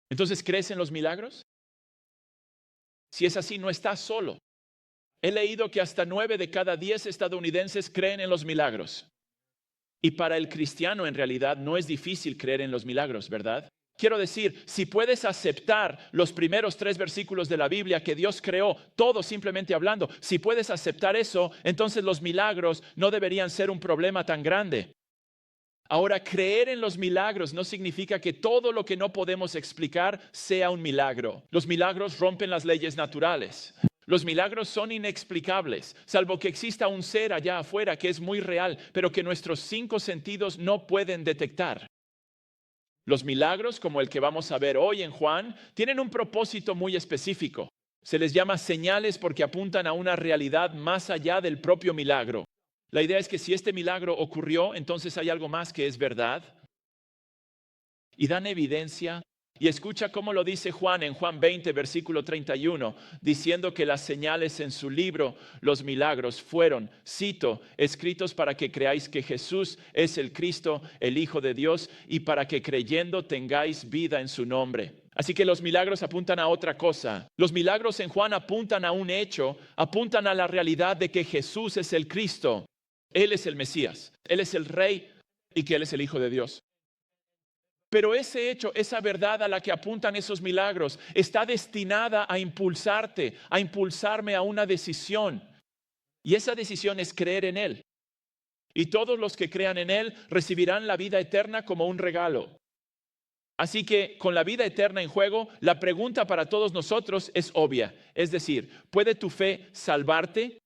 Entonces, ¿crees en los milagros? Si es así, no estás solo. He leído que hasta 9 de cada 10 estadounidenses creen en los milagros. Y para el cristiano en realidad no es difícil creer en los milagros, ¿verdad? Quiero decir, si puedes aceptar los primeros 3 versículos de la Biblia que Dios creó, todo simplemente hablando, si puedes aceptar eso, entonces los milagros no deberían ser un problema tan grande. Ahora, creer en los milagros no significa que todo lo que no podemos explicar sea un milagro. Los milagros rompen las leyes naturales. Los milagros son inexplicables, salvo que exista un ser allá afuera que es muy real, pero que nuestros 5 sentidos no pueden detectar. Los milagros, como el que vamos a ver hoy en Juan, tienen un propósito muy específico. Se les llama señales porque apuntan a una realidad más allá del propio milagro. La idea es que si este milagro ocurrió, entonces hay algo más que es verdad. Y dan evidencia. Y escucha cómo lo dice Juan en Juan 20, versículo 31, diciendo que las señales en su libro, los milagros, fueron, cito, escritos para que creáis que Jesús es el Cristo, el Hijo de Dios, y para que creyendo tengáis vida en su nombre. Así que los milagros apuntan a otra cosa. Los milagros en Juan apuntan a un hecho, apuntan a la realidad de que Jesús es el Cristo. Él es el Mesías, Él es el Rey y que Él es el Hijo de Dios. Pero ese hecho, esa verdad a la que apuntan esos milagros, está destinada a impulsarte, a impulsarme a una decisión. Y esa decisión es creer en Él. Y todos los que crean en Él recibirán la vida eterna como un regalo. Así que con la vida eterna en juego, la pregunta para todos nosotros es obvia. Es decir, ¿puede tu fe salvarte?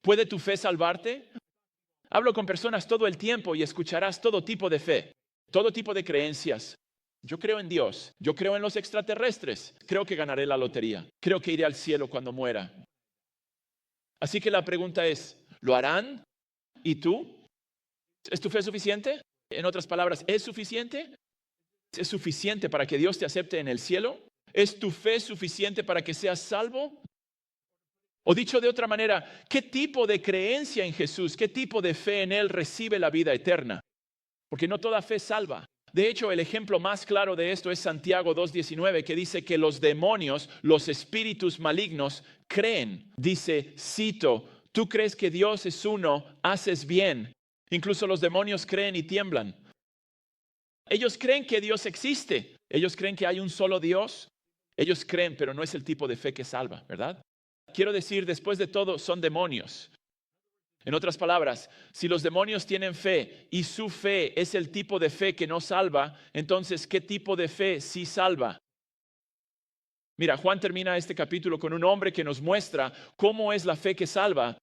¿Puede tu fe salvarte? Hablo con personas todo el tiempo y escucharás todo tipo de fe. Todo tipo de creencias. Yo creo en Dios, yo creo en los extraterrestres, creo que ganaré la lotería, creo que iré al cielo cuando muera. Así que la pregunta es, ¿lo harán? ¿Y tú? ¿Es tu fe suficiente? En otras palabras, ¿es suficiente? ¿Es suficiente para que Dios te acepte en el cielo? ¿Es tu fe suficiente para que seas salvo? O dicho de otra manera, ¿qué tipo de creencia en Jesús, qué tipo de fe en Él recibe la vida eterna? Porque no toda fe salva. De hecho, el ejemplo más claro de esto es Santiago 2:19, que dice que los demonios, los espíritus malignos, creen. Dice, cito, tú crees que Dios es uno, haces bien. Incluso los demonios creen y tiemblan. Ellos creen que Dios existe. Ellos creen que hay un solo Dios. Ellos creen, pero no es el tipo de fe que salva, ¿verdad? Quiero decir, después de todo, son demonios. En otras palabras, si los demonios tienen fe y su fe es el tipo de fe que no salva, entonces, ¿qué tipo de fe sí salva? Mira, Juan termina este capítulo con un hombre que nos muestra cómo es la fe que salva.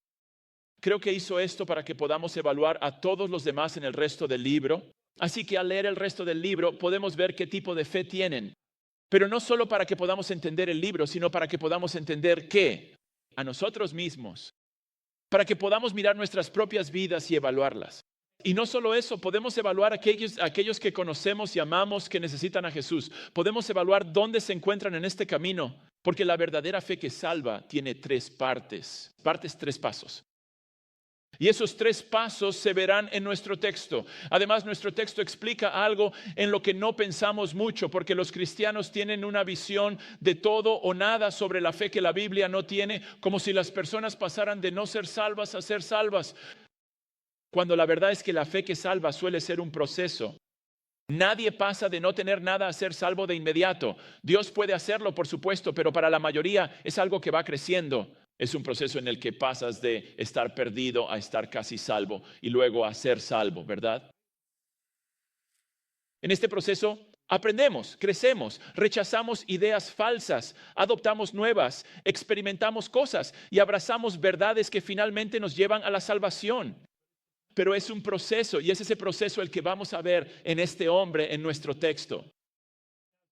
Creo que hizo esto para que podamos evaluar a todos los demás en el resto del libro. Así que al leer el resto del libro podemos ver qué tipo de fe tienen. Pero no solo para que podamos entender el libro, sino para que podamos entender qué, a nosotros mismos. Para que podamos mirar nuestras propias vidas y evaluarlas. Y no solo eso, podemos evaluar aquellos que conocemos y amamos que necesitan a Jesús. Podemos evaluar dónde se encuentran en este camino, porque la verdadera fe que salva tiene 3 partes. 3 pasos. Y esos 3 pasos se verán en nuestro texto. Además, nuestro texto explica algo en lo que no pensamos mucho, porque los cristianos tienen una visión de todo o nada sobre la fe que la Biblia no tiene, como si las personas pasaran de no ser salvas a ser salvas, cuando la verdad es que la fe que salva suele ser un proceso. Nadie pasa de no tener nada a ser salvo de inmediato. Dios puede hacerlo, por supuesto, pero para la mayoría es algo que va creciendo. Es un proceso en el que pasas de estar perdido a estar casi salvo y luego a ser salvo, ¿verdad? En este proceso aprendemos, crecemos, rechazamos ideas falsas, adoptamos nuevas, experimentamos cosas y abrazamos verdades que finalmente nos llevan a la salvación. Pero es un proceso y es ese proceso el que vamos a ver en este hombre en nuestro texto.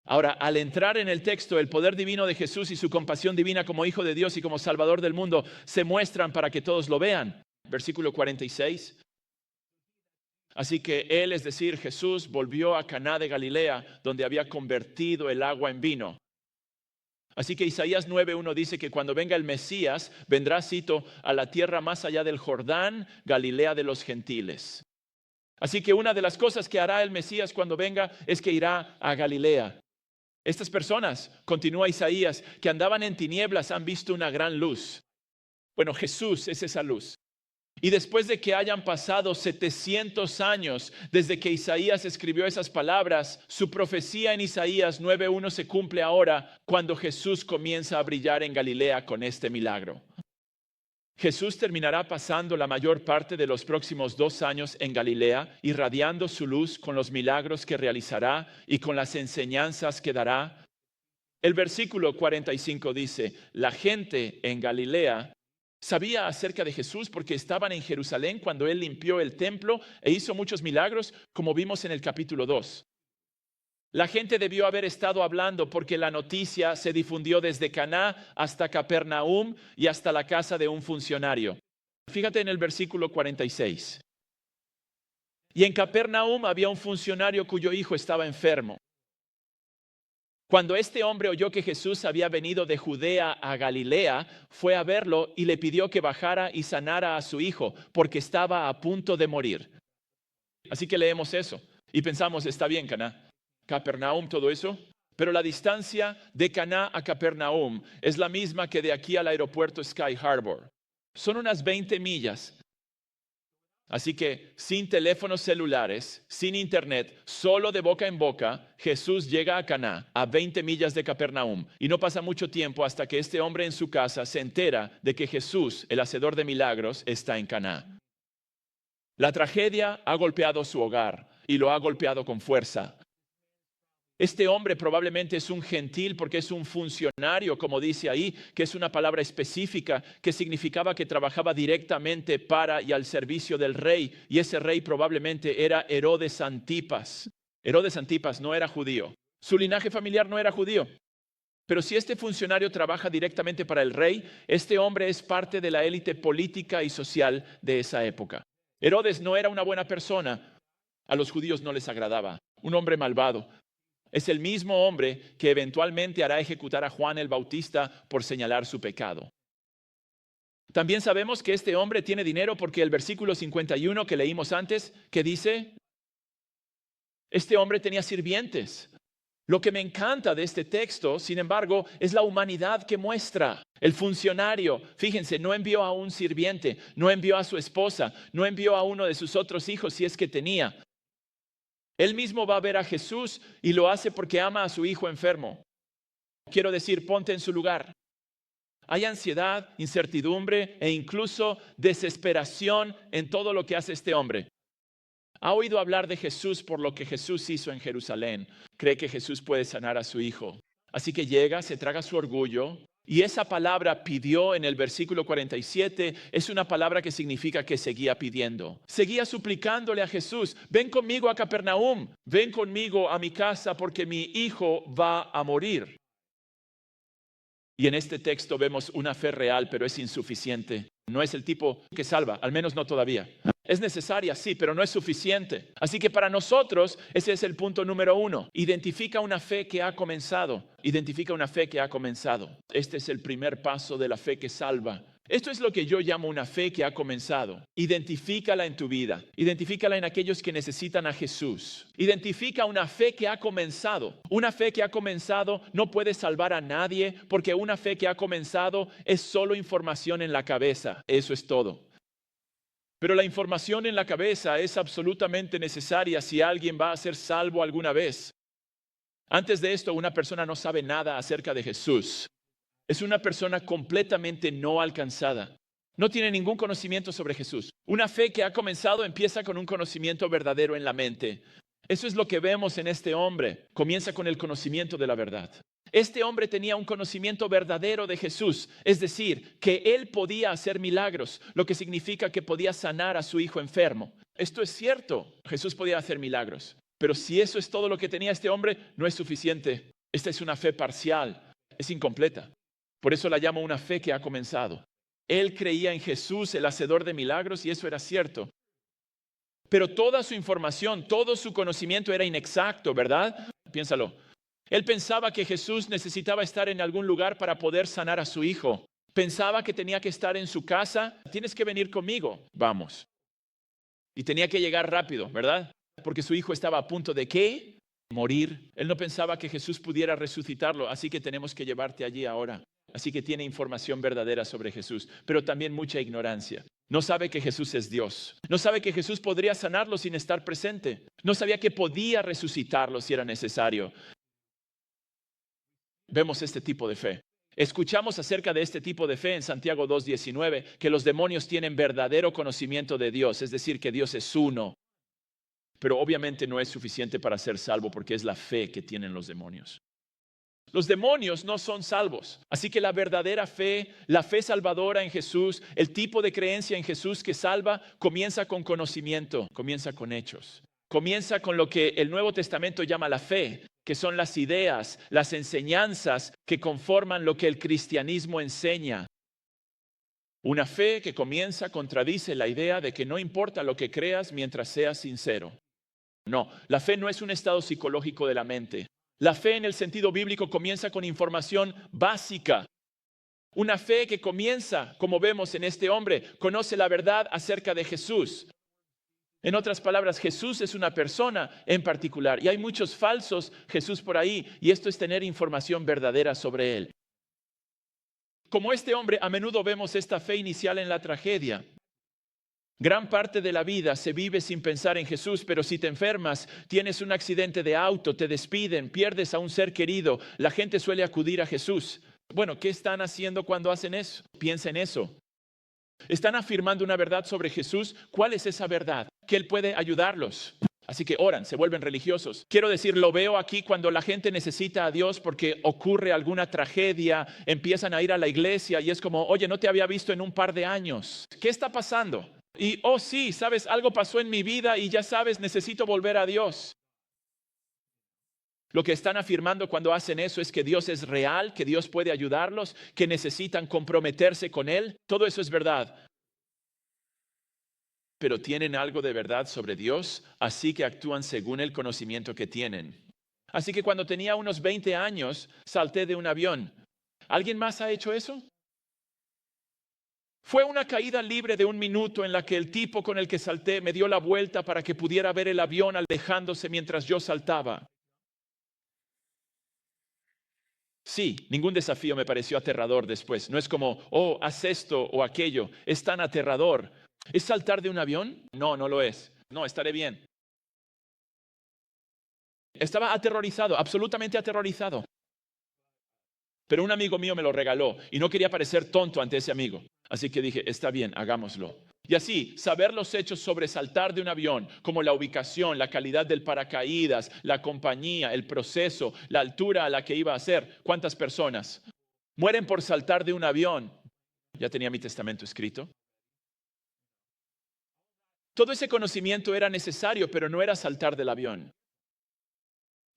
Ahora, al entrar en el texto, el poder divino de Jesús y su compasión divina como Hijo de Dios y como Salvador del mundo se muestran para que todos lo vean. Versículo 46. Así que él, es decir, Jesús, volvió a Caná de Galilea, donde había convertido el agua en vino. Así que Isaías 9:1 dice que cuando venga el Mesías, vendrá, cito, a la tierra más allá del Jordán, Galilea de los gentiles. Así que una de las cosas que hará el Mesías cuando venga es que irá a Galilea. Estas personas, continúa Isaías, que andaban en tinieblas han visto una gran luz. Bueno, Jesús es esa luz. Y después de que hayan pasado 700 años desde que Isaías escribió esas palabras, su profecía en Isaías 9:1 se cumple ahora cuando Jesús comienza a brillar en Galilea con este milagro. Jesús terminará pasando la mayor parte de los próximos 2 años en Galilea, irradiando su luz con los milagros que realizará y con las enseñanzas que dará. El versículo 45 dice, la gente en Galilea sabía acerca de Jesús porque estaban en Jerusalén cuando Él limpió el templo e hizo muchos milagros, como vimos en el capítulo 2. La gente debió haber estado hablando porque la noticia se difundió desde Caná hasta Capernaum y hasta la casa de un funcionario. Fíjate en el versículo 46. Y en Capernaum había un funcionario cuyo hijo estaba enfermo. Cuando este hombre oyó que Jesús había venido de Judea a Galilea, fue a verlo y le pidió que bajara y sanara a su hijo, porque estaba a punto de morir. Así que leemos eso y pensamos, está bien, Caná, Capernaum, todo eso, pero la distancia de Caná a Capernaum es la misma que de aquí al aeropuerto Sky Harbor. Son unas 20 millas. Así que sin teléfonos celulares, sin internet, solo de boca en boca, Jesús llega a Caná, a 20 millas de Capernaum. Y no pasa mucho tiempo hasta que este hombre en su casa se entera de que Jesús, el hacedor de milagros, está en Caná. La tragedia ha golpeado su hogar y lo ha golpeado con fuerza. Este hombre probablemente es un gentil porque es un funcionario, como dice ahí, que es una palabra específica que significaba que trabajaba directamente para y al servicio del rey. Y ese rey probablemente era Herodes Antipas. Herodes Antipas no era judío. Su linaje familiar no era judío. Pero si este funcionario trabaja directamente para el rey, este hombre es parte de la élite política y social de esa época. Herodes no era una buena persona. A los judíos no les agradaba. Un hombre malvado. Es el mismo hombre que eventualmente hará ejecutar a Juan el Bautista por señalar su pecado. También sabemos que este hombre tiene dinero porque el versículo 51 que leímos antes, que dice, este hombre tenía sirvientes. Lo que me encanta de este texto, sin embargo, es la humanidad que muestra. El funcionario, fíjense, no envió a un sirviente, no envió a su esposa, no envió a uno de sus otros hijos si es que tenía. Él mismo va a ver a Jesús y lo hace porque ama a su hijo enfermo. Quiero decir, ponte en su lugar. Hay ansiedad, incertidumbre e incluso desesperación en todo lo que hace este hombre. Ha oído hablar de Jesús por lo que Jesús hizo en Jerusalén. Cree que Jesús puede sanar a su hijo. Así que llega, se traga su orgullo. Y esa palabra pidió en el versículo 47 es una palabra que significa que seguía pidiendo. Seguía suplicándole a Jesús, ven conmigo a Capernaum, ven conmigo a mi casa porque mi hijo va a morir. Y en este texto vemos una fe real, pero es insuficiente. No es el tipo que salva, al menos no todavía. Es necesaria, sí, pero no es suficiente. Así que para nosotros ese es el punto número 1. Identifica una fe que ha comenzado. Identifica una fe que ha comenzado. Este es el primer paso de la fe que salva. Esto es lo que yo llamo una fe que ha comenzado. Identifícala en tu vida. Identifícala en aquellos que necesitan a Jesús. Identifica una fe que ha comenzado. Una fe que ha comenzado no puede salvar a nadie porque una fe que ha comenzado es solo información en la cabeza. Eso es todo. Pero la información en la cabeza es absolutamente necesaria si alguien va a ser salvo alguna vez. Antes de esto, una persona no sabe nada acerca de Jesús. Es una persona completamente no alcanzada. No tiene ningún conocimiento sobre Jesús. Una fe que ha comenzado empieza con un conocimiento verdadero en la mente. Eso es lo que vemos en este hombre. Comienza con el conocimiento de la verdad. Este hombre tenía un conocimiento verdadero de Jesús, es decir, que él podía hacer milagros, lo que significa que podía sanar a su hijo enfermo. Esto es cierto, Jesús podía hacer milagros, pero si eso es todo lo que tenía este hombre, no es suficiente. Esta es una fe parcial, es incompleta. Por eso la llamo una fe que ha comenzado. Él creía en Jesús, el hacedor de milagros, y eso era cierto. Pero toda su información, todo su conocimiento era inexacto, ¿verdad? Piénsalo. Él pensaba que Jesús necesitaba estar en algún lugar para poder sanar a su hijo. Pensaba que tenía que estar en su casa. Tienes que venir conmigo. Vamos. Y tenía que llegar rápido, ¿verdad? Porque su hijo estaba a punto de ¿qué? morir. Él no pensaba que Jesús pudiera resucitarlo, así que tenemos que llevarte allí ahora. Así que tiene información verdadera sobre Jesús, pero también mucha ignorancia. No sabe que Jesús es Dios. No sabe que Jesús podría sanarlo sin estar presente. No sabía que podía resucitarlo si era necesario. Vemos este tipo de fe. Escuchamos acerca de este tipo de fe en Santiago 2:19, que los demonios tienen verdadero conocimiento de Dios, es decir, que Dios es uno. Pero obviamente no es suficiente para ser salvo porque es la fe que tienen los demonios. Los demonios no son salvos. Así que la verdadera fe, la fe salvadora en Jesús, el tipo de creencia en Jesús que salva, comienza con conocimiento, comienza con hechos. Comienza con lo que el Nuevo Testamento llama la fe, que son las ideas, las enseñanzas que conforman lo que el cristianismo enseña. Una fe que comienza contradice la idea de que no importa lo que creas mientras seas sincero. No, la fe no es un estado psicológico de la mente. La fe en el sentido bíblico comienza con información básica. Una fe que comienza, como vemos en este hombre, conoce la verdad acerca de Jesús. En otras palabras, Jesús es una persona en particular y hay muchos falsos Jesús por ahí, y esto es tener información verdadera sobre él. Como este hombre, a menudo vemos esta fe inicial en la tragedia. Gran parte de la vida se vive sin pensar en Jesús, pero si te enfermas, tienes un accidente de auto, te despiden, pierdes a un ser querido, la gente suele acudir a Jesús. Bueno, ¿qué están haciendo cuando hacen eso? Piensa en eso. ¿Están afirmando una verdad sobre Jesús? ¿Cuál es esa verdad? Que Él puede ayudarlos. Así que oran, se vuelven religiosos. Quiero decir, lo veo aquí cuando la gente necesita a Dios porque ocurre alguna tragedia, empiezan a ir a la iglesia y es como, oye, no te había visto en un par de años. ¿Qué está pasando? Y, oh sí, sabes, algo pasó en mi vida y ya sabes, necesito volver a Dios. Lo que están afirmando cuando hacen eso es que Dios es real, que Dios puede ayudarlos, que necesitan comprometerse con Él. Todo eso es verdad. Pero tienen algo de verdad sobre Dios, así que actúan según el conocimiento que tienen. Así que cuando tenía unos 20 años, salté de un avión. ¿Alguien más ha hecho eso? Fue una caída libre de 1 minuto en la que el tipo con el que salté me dio la vuelta para que pudiera ver el avión alejándose mientras yo saltaba. Sí, ningún desafío me pareció aterrador después. No es como, oh, haz esto o aquello. Es tan aterrador. ¿Es saltar de un avión? No, no lo es. No, estaré bien. Estaba aterrorizado, absolutamente aterrorizado. Pero un amigo mío me lo regaló y no quería parecer tonto ante ese amigo. Así que dije, está bien, hagámoslo. Y así, saber los hechos sobre saltar de un avión, como la ubicación, la calidad del paracaídas, la compañía, el proceso, la altura a la que iba a ser, cuántas personas mueren por saltar de un avión. Ya tenía mi testamento escrito. Todo ese conocimiento era necesario, pero no era saltar del avión.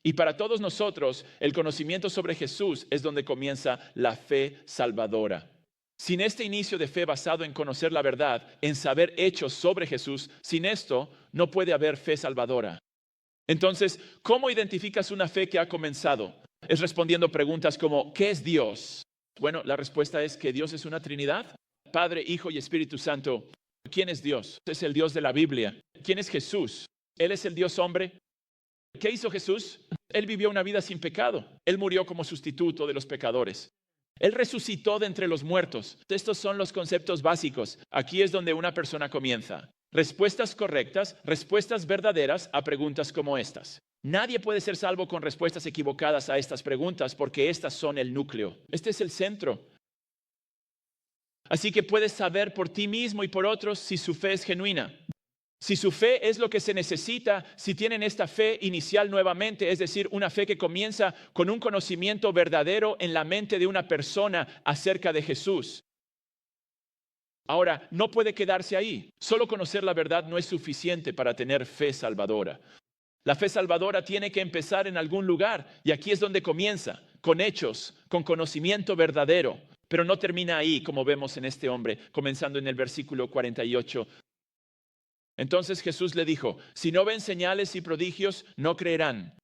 Y para todos nosotros, el conocimiento sobre Jesús es donde comienza la fe salvadora. Sin este inicio de fe basado en conocer la verdad, en saber hechos sobre Jesús, sin esto no puede haber fe salvadora. Entonces, ¿cómo identificas una fe que ha comenzado? Es respondiendo preguntas como, ¿qué es Dios? Bueno, la respuesta es que Dios es una Trinidad, Padre, Hijo y Espíritu Santo. ¿Quién es Dios? Es el Dios de la Biblia. ¿Quién es Jesús? Él es el Dios hombre. ¿Qué hizo Jesús? Él vivió una vida sin pecado. Él murió como sustituto de los pecadores. Él resucitó de entre los muertos. Estos son los conceptos básicos. Aquí es donde una persona comienza. Respuestas correctas, respuestas verdaderas a preguntas como estas. Nadie puede ser salvo con respuestas equivocadas a estas preguntas porque estas son el núcleo. Este es el centro. Así que puedes saber por ti mismo y por otros si su fe es genuina. Si su fe es lo que se necesita, si tienen esta fe inicial nuevamente, es decir, una fe que comienza con un conocimiento verdadero en la mente de una persona acerca de Jesús. Ahora, no puede quedarse ahí. Solo conocer la verdad no es suficiente para tener fe salvadora. La fe salvadora tiene que empezar en algún lugar y aquí es donde comienza, con hechos, con conocimiento verdadero. Pero no termina ahí, como vemos en este hombre, comenzando en el versículo 48. Entonces Jesús le dijo, si no ven señales y prodigios, no creerán.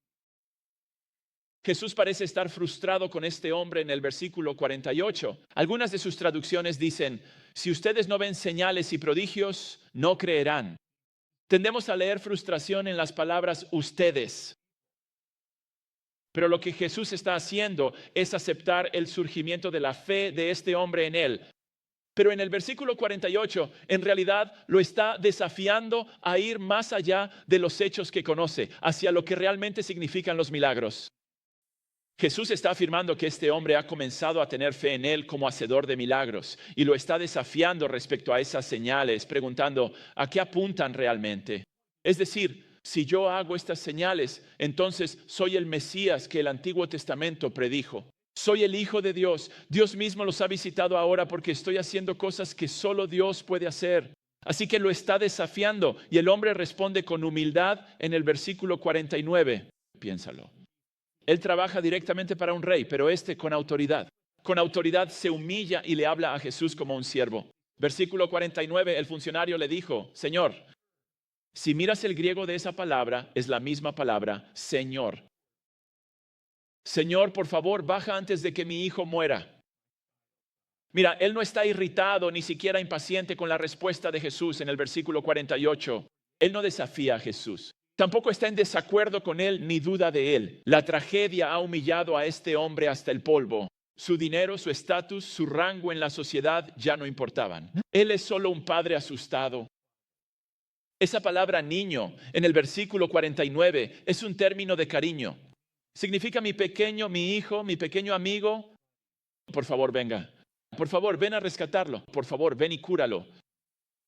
Jesús parece estar frustrado con este hombre en el versículo 48. Algunas de sus traducciones dicen, si ustedes no ven señales y prodigios, no creerán. Tendemos a leer frustración en las palabras ustedes. Pero lo que Jesús está haciendo es aceptar el surgimiento de la fe de este hombre en él. Pero en el versículo 48, en realidad lo está desafiando a ir más allá de los hechos que conoce, hacia lo que realmente significan los milagros. Jesús está afirmando que este hombre ha comenzado a tener fe en él como hacedor de milagros y lo está desafiando respecto a esas señales, preguntando, ¿a qué apuntan realmente? Es decir, si yo hago estas señales, entonces soy el Mesías que el Antiguo Testamento predijo. Soy el Hijo de Dios. Dios mismo los ha visitado ahora porque estoy haciendo cosas que solo Dios puede hacer. Así que lo está desafiando y el hombre responde con humildad en el versículo 49. Piénsalo. Él trabaja directamente para un rey, pero con autoridad. Con autoridad se humilla y le habla a Jesús como un siervo. Versículo 49, el funcionario le dijo, Señor, si miras el griego de esa palabra, es la misma palabra, Señor. Señor, por favor, baja antes de que mi hijo muera. Mira, él no está irritado ni siquiera impaciente con la respuesta de Jesús en el versículo 48. Él no desafía a Jesús. Tampoco está en desacuerdo con él ni duda de él. La tragedia ha humillado a este hombre hasta el polvo. Su dinero, su estatus, su rango en la sociedad ya no importaban. Él es solo un padre asustado. Esa palabra niño en el versículo 49 es un término de cariño. Significa mi pequeño, mi hijo, mi pequeño amigo. Por favor, venga. Por favor, ven a rescatarlo. Por favor, ven y cúralo.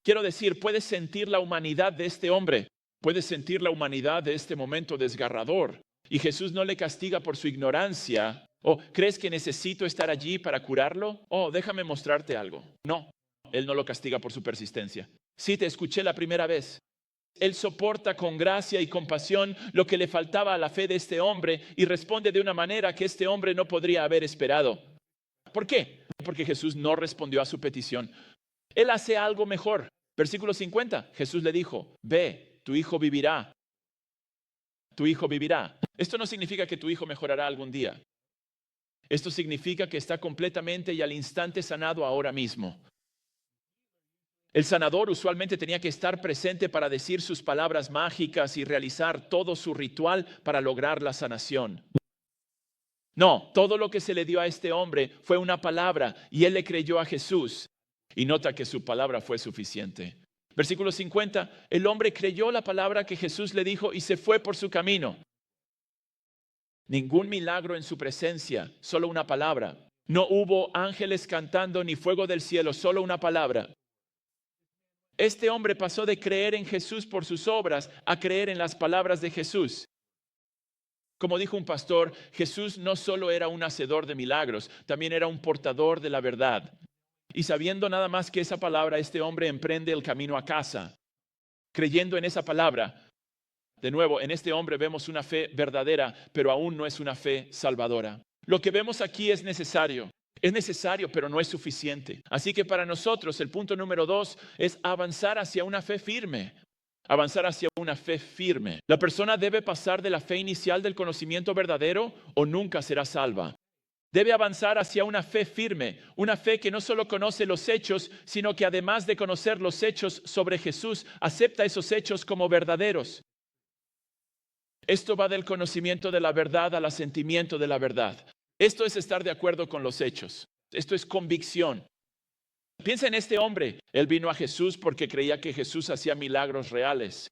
Quiero decir, puedes sentir la humanidad de este hombre. Puedes sentir la humanidad de este momento desgarrador. Y Jesús no le castiga por su ignorancia. ¿O crees que necesito estar allí para curarlo? Déjame mostrarte algo. No, él no lo castiga por su persistencia. Sí, te escuché la primera vez. Él soporta con gracia y compasión lo que le faltaba a la fe de este hombre y responde de una manera que este hombre no podría haber esperado. ¿Por qué? Porque Jesús no respondió a su petición. Él hace algo mejor. Versículo 50, Jesús le dijo, ve, tu hijo vivirá. Tu hijo vivirá. Esto no significa que tu hijo mejorará algún día. Esto significa que está completamente y al instante sanado ahora mismo. El sanador usualmente tenía que estar presente para decir sus palabras mágicas y realizar todo su ritual para lograr la sanación. No, todo lo que se le dio a este hombre fue una palabra y él le creyó a Jesús. Y nota que su palabra fue suficiente. Versículo 50, el hombre creyó la palabra que Jesús le dijo y se fue por su camino. Ningún milagro en su presencia, solo una palabra. No hubo ángeles cantando ni fuego del cielo, solo una palabra. Este hombre pasó de creer en Jesús por sus obras a creer en las palabras de Jesús. Como dijo un pastor, Jesús no solo era un hacedor de milagros, también era un portador de la verdad. Y sabiendo nada más que esa palabra, este hombre emprende el camino a casa. Creyendo en esa palabra, de nuevo, en este hombre vemos una fe verdadera, pero aún no es una fe salvadora. Lo que vemos aquí es necesario. Es necesario, pero no es suficiente. Así que para nosotros el punto número 2 es avanzar hacia una fe firme. Avanzar hacia una fe firme. La persona debe pasar de la fe inicial del conocimiento verdadero o nunca será salva. Debe avanzar hacia una fe firme, una fe que no solo conoce los hechos, sino que además de conocer los hechos sobre Jesús, acepta esos hechos como verdaderos. Esto va del conocimiento de la verdad al asentimiento de la verdad. Esto es estar de acuerdo con los hechos. Esto es convicción. Piensa en este hombre. Él vino a Jesús porque creía que Jesús hacía milagros reales.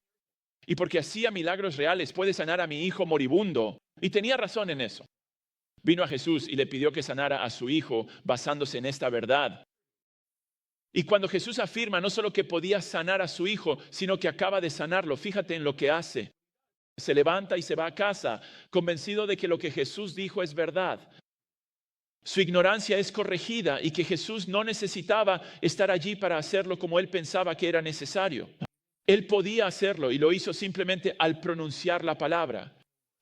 Y porque hacía milagros reales puede sanar a mi hijo moribundo. Y tenía razón en eso. Vino a Jesús y le pidió que sanara a su hijo basándose en esta verdad. Y cuando Jesús afirma no solo que podía sanar a su hijo, sino que acaba de sanarlo, fíjate en lo que hace. Se levanta y se va a casa, convencido de que lo que Jesús dijo es verdad. Su ignorancia es corregida y que Jesús no necesitaba estar allí para hacerlo como él pensaba que era necesario. Él podía hacerlo y lo hizo simplemente al pronunciar la palabra.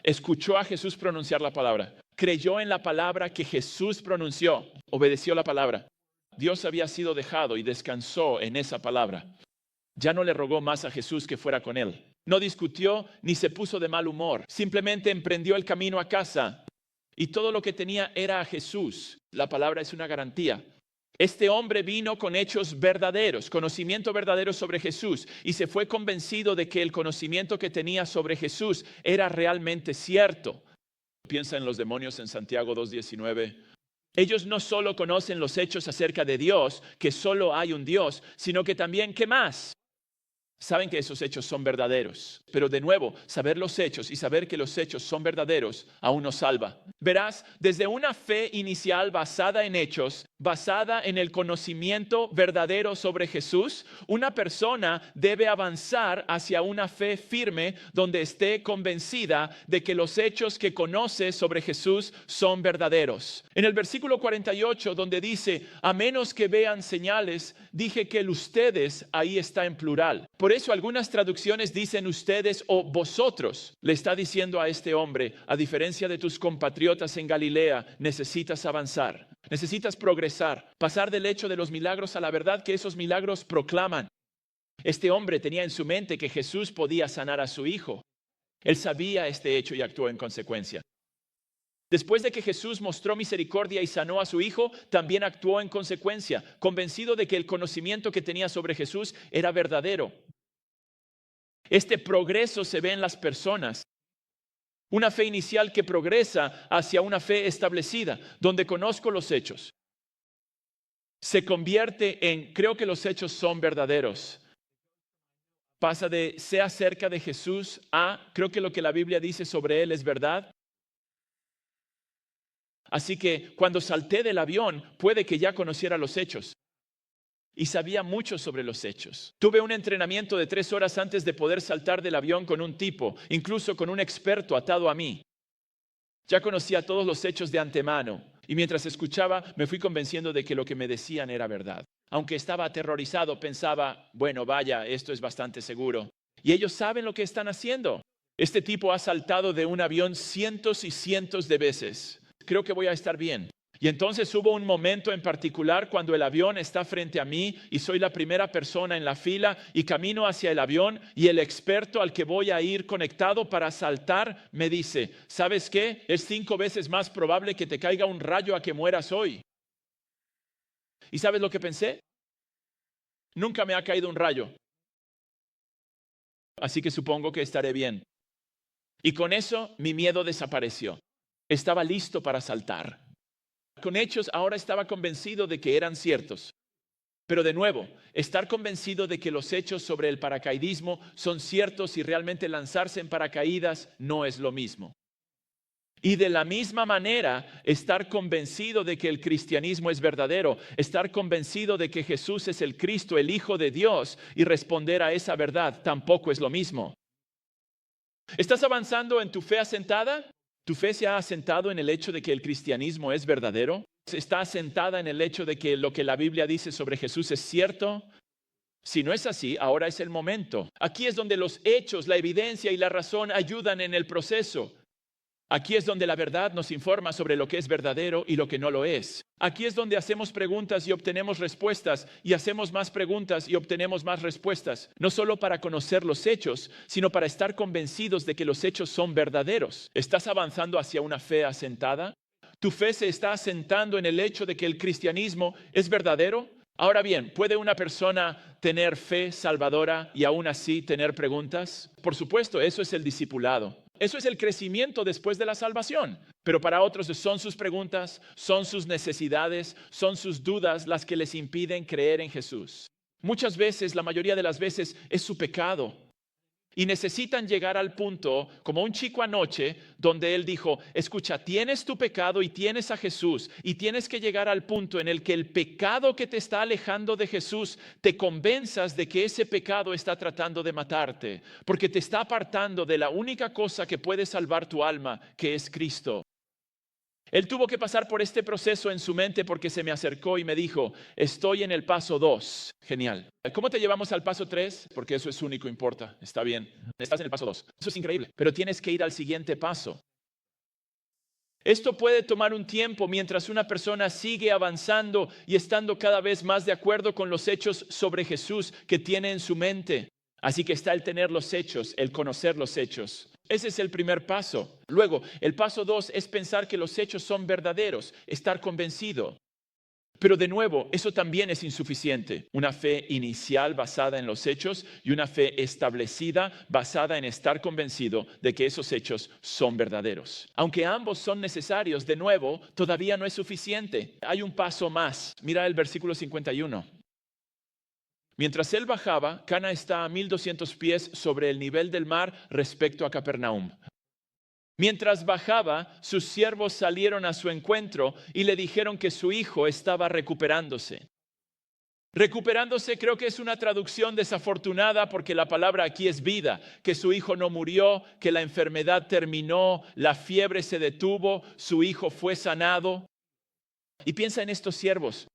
Escuchó a Jesús pronunciar la palabra. Creyó en la palabra que Jesús pronunció. Obedeció la palabra. Dios había sido dejado y descansó en esa palabra. Ya no le rogó más a Jesús que fuera con él. No discutió ni se puso de mal humor. Simplemente emprendió el camino a casa. Y todo lo que tenía era a Jesús. La palabra es una garantía. Este hombre vino con hechos verdaderos, conocimiento verdadero sobre Jesús. Y se fue convencido de que el conocimiento que tenía sobre Jesús era realmente cierto. Piensa en los demonios en Santiago 2:19. Ellos no solo conocen los hechos acerca de Dios, que solo hay un Dios, sino que también, ¿qué más? Saben que esos hechos son verdaderos. Pero de nuevo, saber los hechos y saber que los hechos son verdaderos aún nos salva. Verás, desde una fe inicial basada en hechos, basada en el conocimiento verdadero sobre Jesús, una persona debe avanzar hacia una fe firme donde esté convencida de que los hechos que conoce sobre Jesús son verdaderos. En el versículo 48, donde dice, a menos que vean señales, dije que el ustedes ahí está en plural. Por eso algunas traducciones dicen ustedes o vosotros. Le está diciendo a este hombre, a diferencia de tus compatriotas en Galilea, necesitas avanzar, necesitas progresar, pasar del hecho de los milagros a la verdad que esos milagros proclaman. Este hombre tenía en su mente que Jesús podía sanar a su hijo. Él sabía este hecho y actuó en consecuencia. Después de que Jesús mostró misericordia y sanó a su hijo, también actuó en consecuencia, convencido de que el conocimiento que tenía sobre Jesús era verdadero. Este progreso se ve en las personas. Una fe inicial que progresa hacia una fe establecida, donde conozco los hechos. Se convierte en, creo que los hechos son verdaderos. Pasa de, sé acerca de Jesús a, creo que lo que la Biblia dice sobre él es verdad. Así que cuando salté del avión, puede que ya conociera los hechos. Y sabía mucho sobre los hechos. Tuve un entrenamiento de 3 horas antes de poder saltar del avión con un tipo, incluso con un experto atado a mí. Ya conocía todos los hechos de antemano. Y mientras escuchaba, me fui convenciendo de que lo que me decían era verdad. Aunque estaba aterrorizado, pensaba, bueno, vaya, esto es bastante seguro. Y ellos saben lo que están haciendo. Este tipo ha saltado de un avión cientos y cientos de veces. Creo que voy a estar bien. Y entonces hubo un momento en particular cuando el avión está frente a mí y soy la primera persona en la fila y camino hacia el avión y el experto al que voy a ir conectado para saltar me dice, ¿sabes qué? Es 5 veces más probable que te caiga un rayo a que mueras hoy. ¿Y sabes lo que pensé? Nunca me ha caído un rayo. Así que supongo que estaré bien. Y con eso mi miedo desapareció. Estaba listo para saltar. Con hechos ahora estaba convencido de que eran ciertos. Pero de nuevo, estar convencido de que los hechos sobre el paracaidismo son ciertos y realmente lanzarse en paracaídas no es lo mismo. Y de la misma manera, estar convencido de que el cristianismo es verdadero, estar convencido de que Jesús es el Cristo, el Hijo de Dios, y responder a esa verdad tampoco es lo mismo. ¿Estás avanzando en tu fe asentada? ¿Tu fe se ha asentado en el hecho de que el cristianismo es verdadero? ¿Está asentada en el hecho de que lo que la Biblia dice sobre Jesús es cierto? Si no es así, ahora es el momento. Aquí es donde los hechos, la evidencia y la razón ayudan en el proceso. Aquí es donde la verdad nos informa sobre lo que es verdadero y lo que no lo es. Aquí es donde hacemos preguntas y obtenemos respuestas, y hacemos más preguntas y obtenemos más respuestas, no solo para conocer los hechos, sino para estar convencidos de que los hechos son verdaderos. ¿Estás avanzando hacia una fe asentada? ¿Tu fe se está asentando en el hecho de que el cristianismo es verdadero? Ahora bien, ¿puede una persona tener fe salvadora y aún así tener preguntas? Por supuesto, eso es el discipulado. Eso es el crecimiento después de la salvación. Pero para otros son sus preguntas, son sus necesidades, son sus dudas las que les impiden creer en Jesús. Muchas veces, la mayoría de las veces, es su pecado. Y necesitan llegar al punto, como un chico anoche, donde él dijo, escucha, tienes tu pecado y tienes a Jesús, y tienes que llegar al punto en el que el pecado que te está alejando de Jesús, te convenzas de que ese pecado está tratando de matarte, porque te está apartando de la única cosa que puede salvar tu alma, que es Cristo. Él tuvo que pasar por este proceso en su mente porque se me acercó y me dijo, estoy en el paso 2. Genial. ¿Cómo te llevamos al paso 3? Porque eso es único, importa. Está bien. Estás en el paso 2. Eso es increíble. Pero tienes que ir al siguiente paso. Esto puede tomar un tiempo mientras una persona sigue avanzando y estando cada vez más de acuerdo con los hechos sobre Jesús que tiene en su mente. Así que está el tener los hechos, el conocer los hechos. Ese es el primer paso. Luego, el paso 2 es pensar que los hechos son verdaderos, estar convencido. Pero de nuevo, eso también es insuficiente. Una fe inicial basada en los hechos y una fe establecida basada en estar convencido de que esos hechos son verdaderos. Aunque ambos son necesarios, de nuevo, todavía no es suficiente. Hay un paso más. Mira el versículo 51. Mientras él bajaba, Cana está a 1200 pies sobre el nivel del mar respecto a Capernaum. Mientras bajaba, sus siervos salieron a su encuentro y le dijeron que su hijo estaba recuperándose. Recuperándose creo que es una traducción desafortunada porque la palabra aquí es vida, que su hijo no murió, que la enfermedad terminó, la fiebre se detuvo, su hijo fue sanado. Y piensa en estos siervos.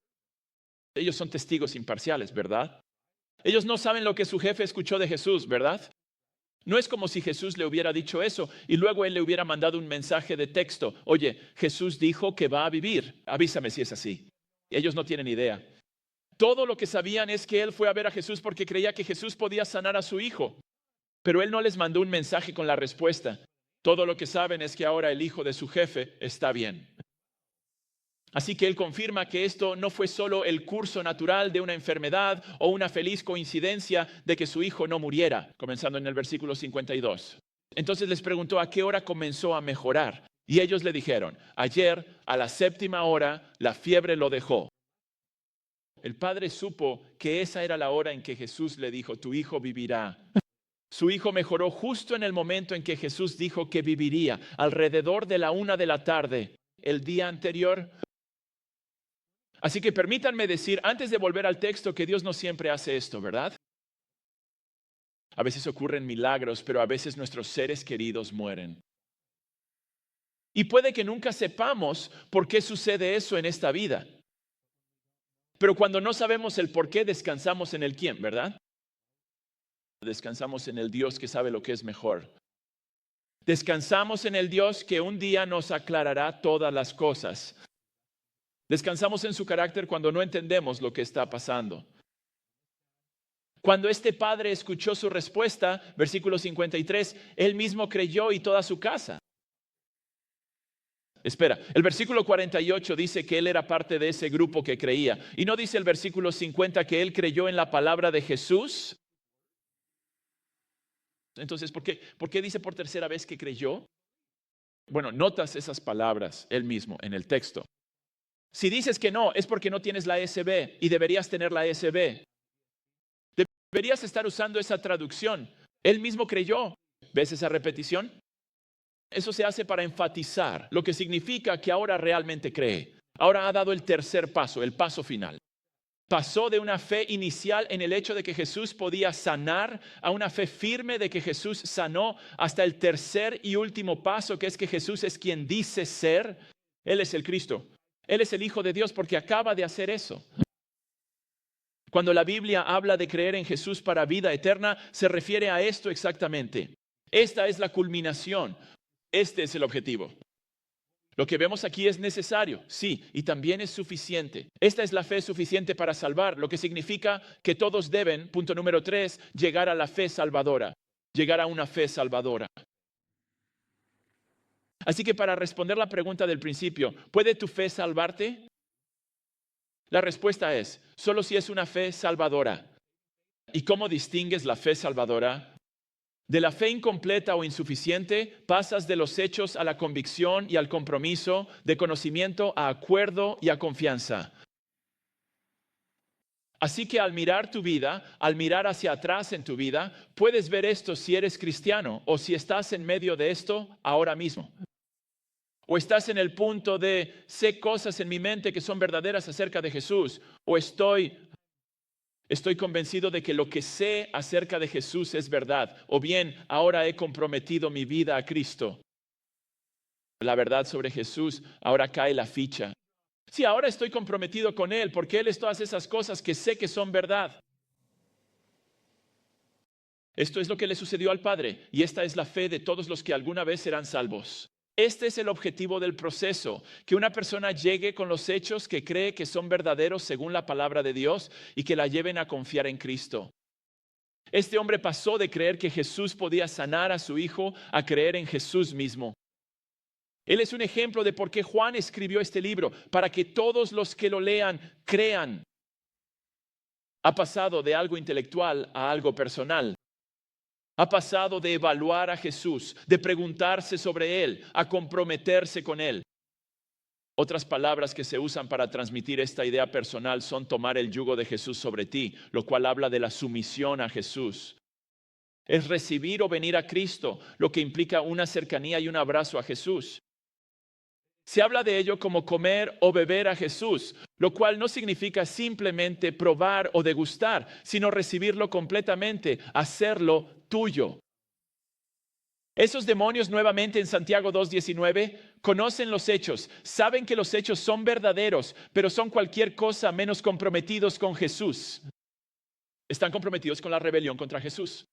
Ellos son testigos imparciales, ¿verdad? Ellos no saben lo que su jefe escuchó de Jesús, ¿verdad? No es como si Jesús le hubiera dicho eso y luego él le hubiera mandado un mensaje de texto. Oye, Jesús dijo que va a vivir. Avísame si es así. Ellos no tienen idea. Todo lo que sabían es que él fue a ver a Jesús porque creía que Jesús podía sanar a su hijo. Pero él no les mandó un mensaje con la respuesta. Todo lo que saben es que ahora el hijo de su jefe está bien. Así que él confirma que esto no fue solo el curso natural de una enfermedad o una feliz coincidencia de que su hijo no muriera, comenzando en el versículo 52. Entonces les preguntó a qué hora comenzó a mejorar. Y ellos le dijeron, ayer a la 7ª hora la fiebre lo dejó. El padre supo que esa era la hora en que Jesús le dijo, tu hijo vivirá. Su hijo mejoró justo en el momento en que Jesús dijo que viviría, alrededor de la 1 de la tarde, el día anterior. Así que permítanme decir, antes de volver al texto, que Dios no siempre hace esto, ¿verdad? A veces ocurren milagros, pero a veces nuestros seres queridos mueren. Y puede que nunca sepamos por qué sucede eso en esta vida. Pero cuando no sabemos el por qué, descansamos en el quién, ¿verdad? Descansamos en el Dios que sabe lo que es mejor. Descansamos en el Dios que un día nos aclarará todas las cosas. Descansamos en su carácter cuando no entendemos lo que está pasando. Cuando este padre escuchó su respuesta, versículo 53, él mismo creyó y toda su casa. Espera, el versículo 48 dice que él era parte de ese grupo que creía. ¿Y no dice el versículo 50 que él creyó en la palabra de Jesús? Entonces, ¿por qué dice por tercera vez que creyó? Bueno, notas esas palabras él mismo en el texto. Si dices que no, es porque no tienes la ESV y deberías tener la ESV. Deberías estar usando esa traducción. Él mismo creyó. ¿Ves esa repetición? Eso se hace para enfatizar, lo que significa que ahora realmente cree. Ahora ha dado el tercer paso, el paso final. Pasó de una fe inicial en el hecho de que Jesús podía sanar a una fe firme de que Jesús sanó hasta el tercer y último paso, que es que Jesús es quien dice ser. Él es el Cristo. Él es el Hijo de Dios porque acaba de hacer eso. Cuando la Biblia habla de creer en Jesús para vida eterna, se refiere a esto exactamente. Esta es la culminación. Este es el objetivo. Lo que vemos aquí es necesario, sí, y también es suficiente. Esta es la fe suficiente para salvar, lo que significa que todos deben, punto número 3, llegar a la fe salvadora. Llegar a una fe salvadora. Así que para responder la pregunta del principio, ¿puede tu fe salvarte? La respuesta es, solo si es una fe salvadora. ¿Y cómo distingues la fe salvadora? De la fe incompleta o insuficiente, pasas de los hechos a la convicción y al compromiso, de conocimiento a acuerdo y a confianza. Así que al mirar tu vida, al mirar hacia atrás en tu vida, puedes ver esto si eres cristiano o si estás en medio de esto ahora mismo. O estás en el punto de sé cosas en mi mente que son verdaderas acerca de Jesús. O estoy convencido de que lo que sé acerca de Jesús es verdad. O bien, ahora he comprometido mi vida a Cristo. La verdad sobre Jesús, ahora cae la ficha. Sí, ahora estoy comprometido con Él porque Él es todas esas cosas que sé que son verdad. Esto es lo que le sucedió al Padre y esta es la fe de todos los que alguna vez serán salvos. Este es el objetivo del proceso, que una persona llegue con los hechos que cree que son verdaderos según la palabra de Dios y que la lleven a confiar en Cristo. Este hombre pasó de creer que Jesús podía sanar a su hijo a creer en Jesús mismo. Él es un ejemplo de por qué Juan escribió este libro, para que todos los que lo lean crean. Ha pasado de algo intelectual a algo personal. Ha pasado de evaluar a Jesús, de preguntarse sobre Él, a comprometerse con Él. Otras palabras que se usan para transmitir esta idea personal son tomar el yugo de Jesús sobre ti, lo cual habla de la sumisión a Jesús. Es recibir o venir a Cristo, lo que implica una cercanía y un abrazo a Jesús. Se habla de ello como comer o beber a Jesús, lo cual no significa simplemente probar o degustar, sino recibirlo completamente, hacerlo tuyo. Esos demonios, nuevamente en Santiago 2:19, conocen los hechos, saben que los hechos son verdaderos, pero son cualquier cosa menos comprometidos con Jesús. Están comprometidos con la rebelión contra Jesús.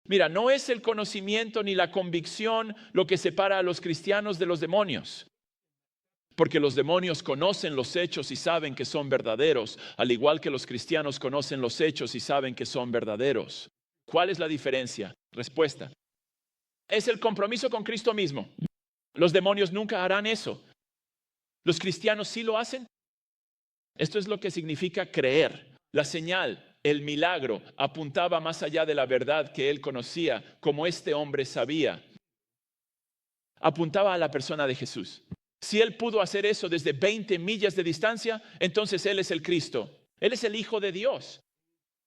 Mira, no es el conocimiento ni la convicción lo que separa a los cristianos de los demonios. Porque los demonios conocen los hechos y saben que son verdaderos, al igual que los cristianos conocen los hechos y saben que son verdaderos. ¿Cuál es la diferencia? Respuesta. Es el compromiso con Cristo mismo. Los demonios nunca harán eso. ¿Los cristianos sí lo hacen? Esto es lo que significa creer. La señal, el milagro, apuntaba más allá de la verdad que él conocía, como este hombre sabía. Apuntaba a la persona de Jesús. Si él pudo hacer eso desde 20 millas de distancia, entonces él es el Cristo. Él es el Hijo de Dios.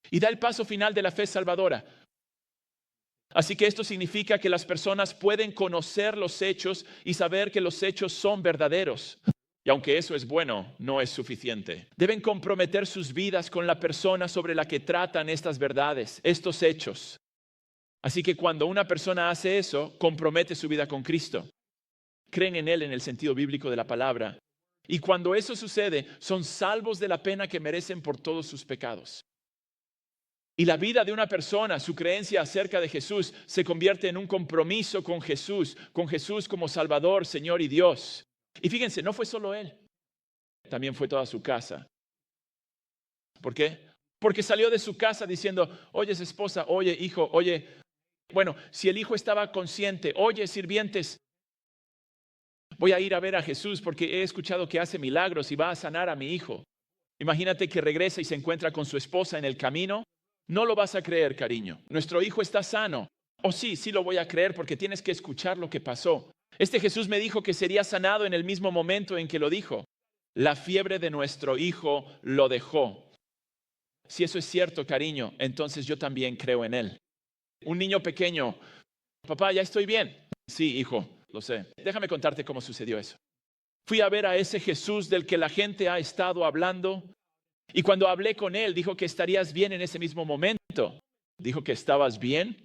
Y da el paso final de la fe salvadora. Así que esto significa que las personas pueden conocer los hechos y saber que los hechos son verdaderos. Y aunque eso es bueno, no es suficiente. Deben comprometer sus vidas con la persona sobre la que tratan estas verdades, estos hechos. Así que cuando una persona hace eso, compromete su vida con Cristo. Creen en Él en el sentido bíblico de la palabra. Y cuando eso sucede, son salvos de la pena que merecen por todos sus pecados. Y la vida de una persona, su creencia acerca de Jesús, se convierte en un compromiso con Jesús como Salvador, Señor y Dios. Y fíjense, no fue solo él, también fue toda su casa. ¿Por qué? Porque salió de su casa diciendo, oye esposa, oye hijo, oye, bueno, si el hijo estaba consciente, oye sirvientes, voy a ir a ver a Jesús porque he escuchado que hace milagros y va a sanar a mi hijo. Imagínate que regresa y se encuentra con su esposa en el camino. No lo vas a creer, cariño. Nuestro hijo está sano. Oh, sí lo voy a creer porque tienes que escuchar lo que pasó. Este Jesús me dijo que sería sanado en el mismo momento en que lo dijo. La fiebre de nuestro hijo lo dejó. Si eso es cierto, cariño, entonces yo también creo en él. Un niño pequeño, papá, ya estoy bien. Sí, hijo, lo sé. Déjame contarte cómo sucedió eso. Fui a ver a ese Jesús del que la gente ha estado hablando. Y cuando hablé con él, dijo que estarías bien en ese mismo momento. Dijo que estabas bien,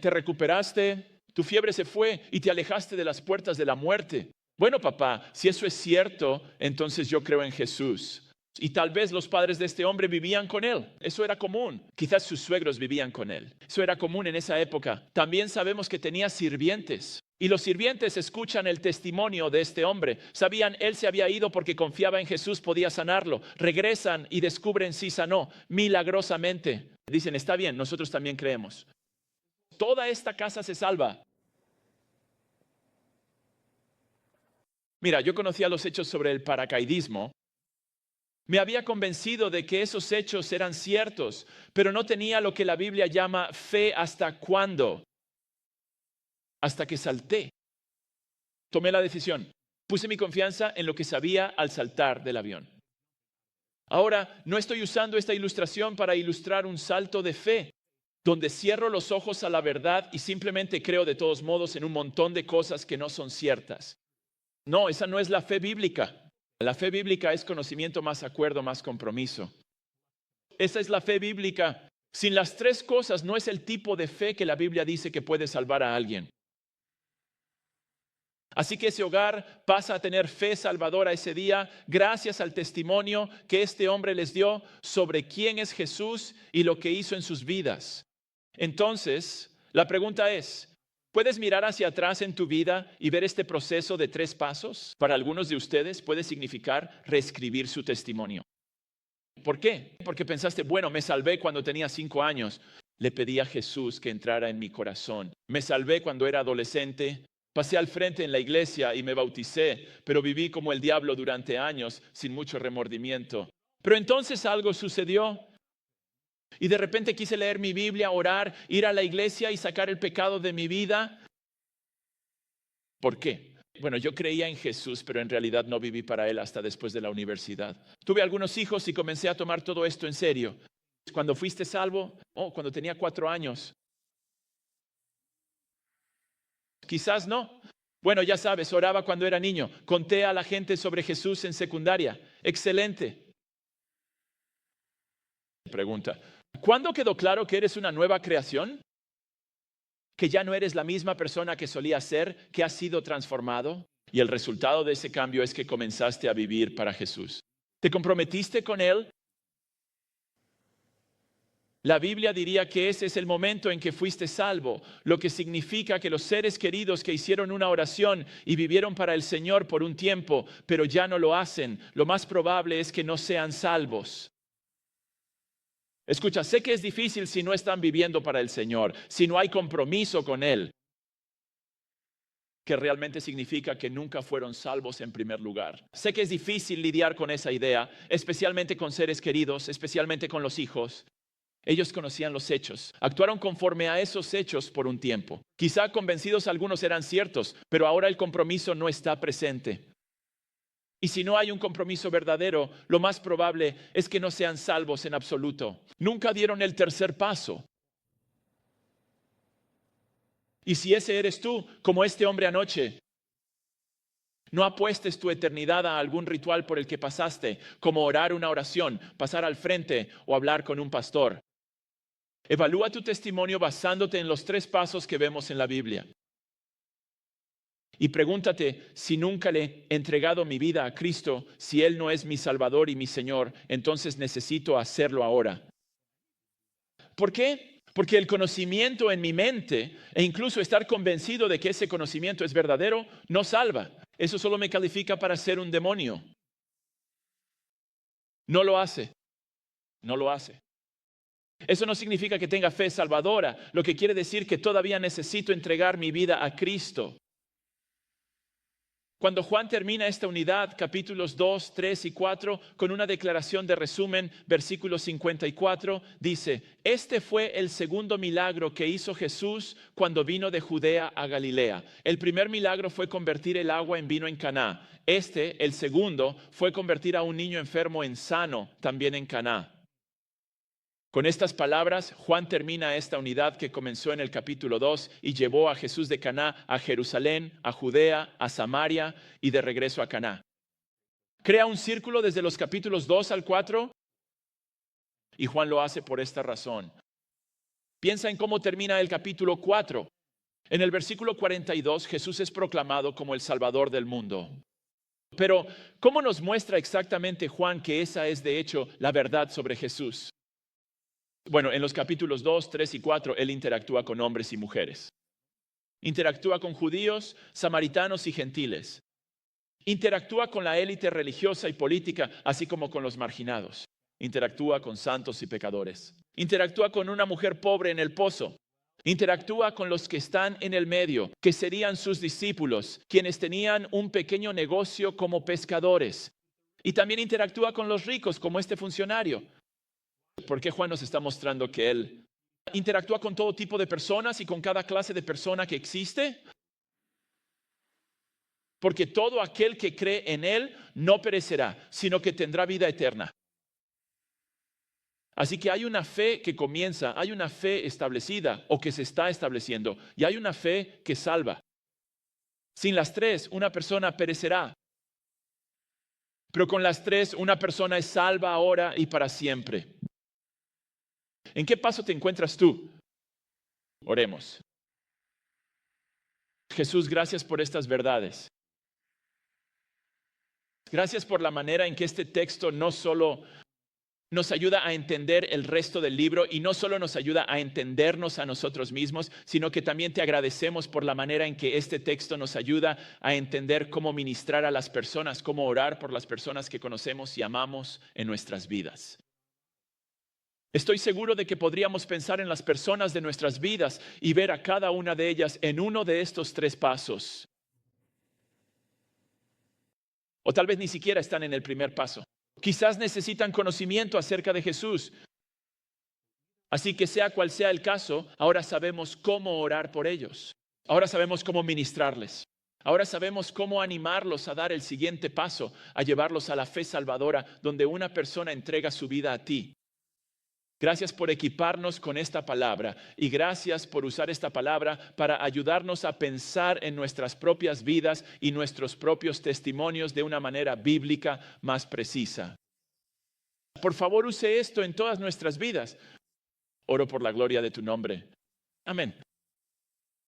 te recuperaste, tu fiebre se fue y te alejaste de las puertas de la muerte. Bueno, papá, si eso es cierto, entonces yo creo en Jesús. Y tal vez los padres de este hombre vivían con él. Eso era común. Quizás sus suegros vivían con él. Eso era común en esa época. También sabemos que tenía sirvientes. Y los sirvientes escuchan el testimonio de este hombre. Sabían, él se había ido porque confiaba en Jesús, podía sanarlo. Regresan y descubren si sanó milagrosamente. Dicen, está bien, nosotros también creemos. Toda esta casa se salva. Mira, yo conocía los hechos sobre el paracaidismo. Me había convencido de que esos hechos eran ciertos, pero no tenía lo que la Biblia llama fe hasta cuándo. Hasta que salté. Tomé la decisión. Puse mi confianza en lo que sabía al saltar del avión. Ahora, no estoy usando esta ilustración para ilustrar un salto de fe, donde cierro los ojos a la verdad y simplemente creo de todos modos en un montón de cosas que no son ciertas. No, esa no es la fe bíblica. La fe bíblica es conocimiento más acuerdo, más compromiso. Esa es la fe bíblica. Sin las tres cosas no es el tipo de fe que la Biblia dice que puede salvar a alguien. Así que ese hogar pasa a tener fe salvadora ese día gracias al testimonio que este hombre les dio sobre quién es Jesús y lo que hizo en sus vidas. Entonces, la pregunta es, ¿puedes mirar hacia atrás en tu vida y ver este proceso de 3 pasos? Para algunos de ustedes puede significar reescribir su testimonio. ¿Por qué? Porque pensaste, bueno, me salvé cuando tenía 5 años. Le pedí a Jesús que entrara en mi corazón. Me salvé cuando era adolescente. Pasé al frente en la iglesia y me bauticé, pero viví como el diablo durante años sin mucho remordimiento. Pero entonces algo sucedió y de repente quise leer mi Biblia, orar, ir a la iglesia y sacar el pecado de mi vida. ¿Por qué? Bueno, yo creía en Jesús, pero en realidad no viví para Él hasta después de la universidad. Tuve algunos hijos y comencé a tomar todo esto en serio. Cuando fuiste salvo, cuando tenía 4 años. Quizás no. Bueno, ya sabes, oraba cuando era niño. Conté a la gente sobre Jesús en secundaria. Excelente. Pregunta, ¿cuándo quedó claro que eres una nueva creación? ¿Que ya no eres la misma persona que solías ser, que has sido transformado? Y el resultado de ese cambio es que comenzaste a vivir para Jesús. ¿Te comprometiste con Él? La Biblia diría que ese es el momento en que fuiste salvo, lo que significa que los seres queridos que hicieron una oración y vivieron para el Señor por un tiempo, pero ya no lo hacen, lo más probable es que no sean salvos. Escucha, sé que es difícil si no están viviendo para el Señor, si no hay compromiso con Él, que realmente significa que nunca fueron salvos en primer lugar. Sé que es difícil lidiar con esa idea, especialmente con seres queridos, especialmente con los hijos. Ellos conocían los hechos, actuaron conforme a esos hechos por un tiempo. Quizá convencidos algunos eran ciertos, pero ahora el compromiso no está presente. Y si no hay un compromiso verdadero, lo más probable es que no sean salvos en absoluto. Nunca dieron el tercer paso. Y si ese eres tú, como este hombre anoche, no apuestes tu eternidad a algún ritual por el que pasaste, como orar una oración, pasar al frente o hablar con un pastor. Evalúa tu testimonio basándote en los 3 pasos que vemos en la Biblia. Y pregúntate, si nunca le he entregado mi vida a Cristo, si Él no es mi Salvador y mi Señor, entonces necesito hacerlo ahora. ¿Por qué? Porque el conocimiento en mi mente, e incluso estar convencido de que ese conocimiento es verdadero, no salva. Eso solo me califica para ser un demonio. No lo hace. No lo hace. Eso no significa que tenga fe salvadora, lo que quiere decir que todavía necesito entregar mi vida a Cristo. Cuando Juan termina esta unidad, capítulos 2, 3 y 4, con una declaración de resumen, versículo 54, dice, este fue el segundo milagro que hizo Jesús cuando vino de Judea a Galilea. El primer milagro fue convertir el agua en vino en Caná. El segundo, fue convertir a un niño enfermo en sano, también en Caná. Con estas palabras, Juan termina esta unidad que comenzó en el capítulo 2 y llevó a Jesús de Caná a Jerusalén, a Judea, a Samaria y de regreso a Caná. Crea un círculo desde los capítulos 2 al 4 y Juan lo hace por esta razón. Piensa en cómo termina el capítulo 4. En el versículo 42, Jesús es proclamado como el Salvador del mundo. Pero, ¿cómo nos muestra exactamente Juan que esa es de hecho la verdad sobre Jesús? Bueno, en los capítulos 2, 3 y 4, él interactúa con hombres y mujeres. Interactúa con judíos, samaritanos y gentiles. Interactúa con la élite religiosa y política, así como con los marginados. Interactúa con santos y pecadores. Interactúa con una mujer pobre en el pozo. Interactúa con los que están en el medio, que serían sus discípulos, quienes tenían un pequeño negocio como pescadores. Y también interactúa con los ricos, como este funcionario. ¿Por qué Juan nos está mostrando que Él interactúa con todo tipo de personas y con cada clase de persona que existe? Porque todo aquel que cree en Él no perecerá, sino que tendrá vida eterna. Así que hay una fe que comienza, hay una fe establecida o que se está estableciendo, y hay una fe que salva. Sin las 3, una persona perecerá. Pero con las 3, una persona es salva ahora y para siempre. ¿En qué paso te encuentras tú? Oremos. Jesús, gracias por estas verdades. Gracias por la manera en que este texto no solo nos ayuda a entender el resto del libro y no solo nos ayuda a entendernos a nosotros mismos, sino que también te agradecemos por la manera en que este texto nos ayuda a entender cómo ministrar a las personas, cómo orar por las personas que conocemos y amamos en nuestras vidas. Estoy seguro de que podríamos pensar en las personas de nuestras vidas y ver a cada una de ellas en uno de estos 3 pasos. O tal vez ni siquiera están en el primer paso. Quizás necesitan conocimiento acerca de Jesús. Así que sea cual sea el caso, ahora sabemos cómo orar por ellos. Ahora sabemos cómo ministrarles. Ahora sabemos cómo animarlos a dar el siguiente paso, a llevarlos a la fe salvadora, donde una persona entrega su vida a ti. Gracias por equiparnos con esta palabra y gracias por usar esta palabra para ayudarnos a pensar en nuestras propias vidas y nuestros propios testimonios de una manera bíblica más precisa. Por favor, use esto en todas nuestras vidas. Oro por la gloria de tu nombre. Amén.